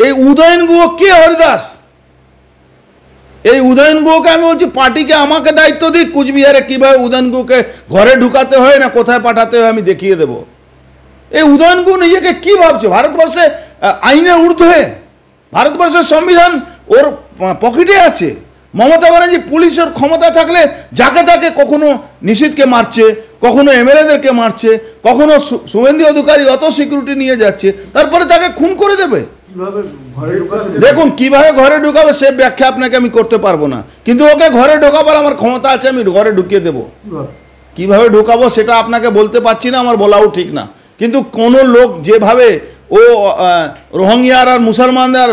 এই উদয়ন গুহ কে হরিদাস? এই উদয়ন গুহকে আমি বলছি পার্টিকে আমাকে দায়িত্ব দিক, কুচবিহারে কীভাবে উদয়ন গুহকে ঘরে ঢুকাতে হয় না কোথায় পাঠাতে হয় আমি দেখিয়ে দেব। এই উদয়ন গুহ নিজেকে কী ভাবছে? ভারতবর্ষে আইনের ঊর্ধ্বে, ভারতবর্ষের সংবিধান ওর পকেটে আছে। মমতা ব্যানার্জি পুলিশের ক্ষমতা থাকলে যাকে তাকে কখনো নিশীথকে মারছে, কখনো এমএলএদেরকে মারছে, কখনো শুভেন্দু অধিকারী অত সিকিউরিটি নিয়ে যাচ্ছে, তারপরে তাকে খুন করে দেবে। দেখুন কিভাবে ঘরে ঢুকাবে সে ব্যাখ্যা আপনাকে আমি করতে পারবো না, কিন্তু ওকে ঘরে ঢোকাবার আমার ক্ষমতা আছে, আমি ঘরে ঢুকিয়ে দেবো। কিভাবে ঢোকাবো সেটা আপনাকে বলতে পারছি না, আমার বলাও ঠিক না। কিন্তু কোনো লোক যেভাবে ও রোহিঙ্গিয়ার আর মুসলমানদের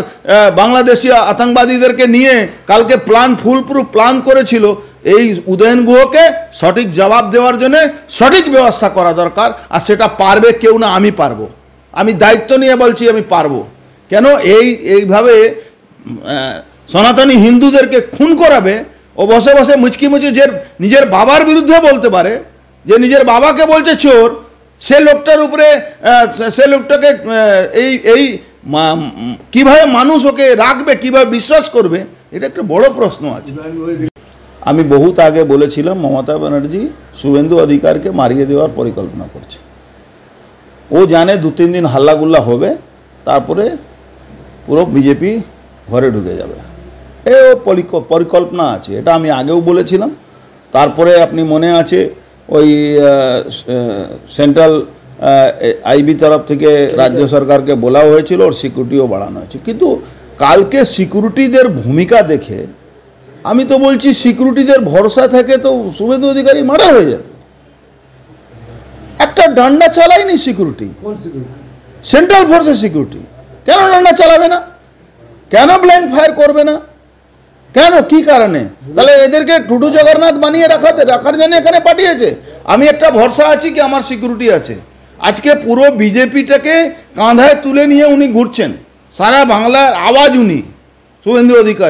বাংলাদেশি আতঙ্কবাদীদেরকে নিয়ে কালকে ফুলপ্রুফ প্ল্যান করেছিল, এই উদয়ন গুহকে সঠিক জবাব দেওয়ার জন্য সঠিক ব্যবস্থা করা দরকার। আর সেটা পারবে কেউ না, আমি পারবো। আমি দায়িত্ব নিয়ে বলছি আমি পারবো। কেন এইভাবে সনাতনী হিন্দুদেরকে খুন করাবে? ও বসে বসে মুচকি মুচকি যে নিজের বাবার বিরুদ্ধে বলতে পারে, যে নিজের বাবাকে বলছে চোর, সে লোকটার উপরে সে লোকটাকে এই কীভাবে মানুষ ওকে রাখবে, কীভাবে বিশ্বাস করবে, এটা একটা বড় প্রশ্ন আছে। আমি বহুত আগে বলেছিলাম মমতা ব্যানার্জি শুভেন্দু অধিকারকে মারিয়ে দেওয়ার পরিকল্পনা করছে। ও জানে 2-3 দিন হাল্লাগুল্লা হবে, তারপরে পুরো বিজেপি ঘরে ঢুকে যাবে। ও পরিকল্পনা আছে, এটা আমি আগেও বলেছিলাম। তারপরে আপনি মনে আছে ওই সেন্ট্রাল আইবি তরফ থেকে রাজ্য সরকারকে বলা হয়েছিল, ওর সিকিউরিটিও বাড়ানো হয়েছে। কিন্তু কালকে সিকিউরিটিদের ভূমিকা দেখে আমি তো বলছি সিকিউরিটিদের ভরসা থেকে তো শুভেন্দু অধিকারী মারা হয়ে যেত। একটা ডান্ডা চালায়নি সিকিউরিটি, সেন্ট্রাল ফোর্সের সিকিউরিটি। কেন ডান্ডা চালাবে না? কেন ব্ল্যাঙ্ক ফায়ার করবে না? কেন, কি কারণে? তাহলে এদেরকে টুটু জগন্নাথ বানিয়ে রাখার জন্য এখানে পাঠিয়েছে। আমি একটা ভরসা আছি কি আমার সিকিউরিটি আছে। আজকে পুরো বিজেপিটাকে কাঁধায় তুলে নিয়ে উনি ঘুরছেন, সারা বাংলার আওয়াজ উনি, শুভেন্দু অধিকারী।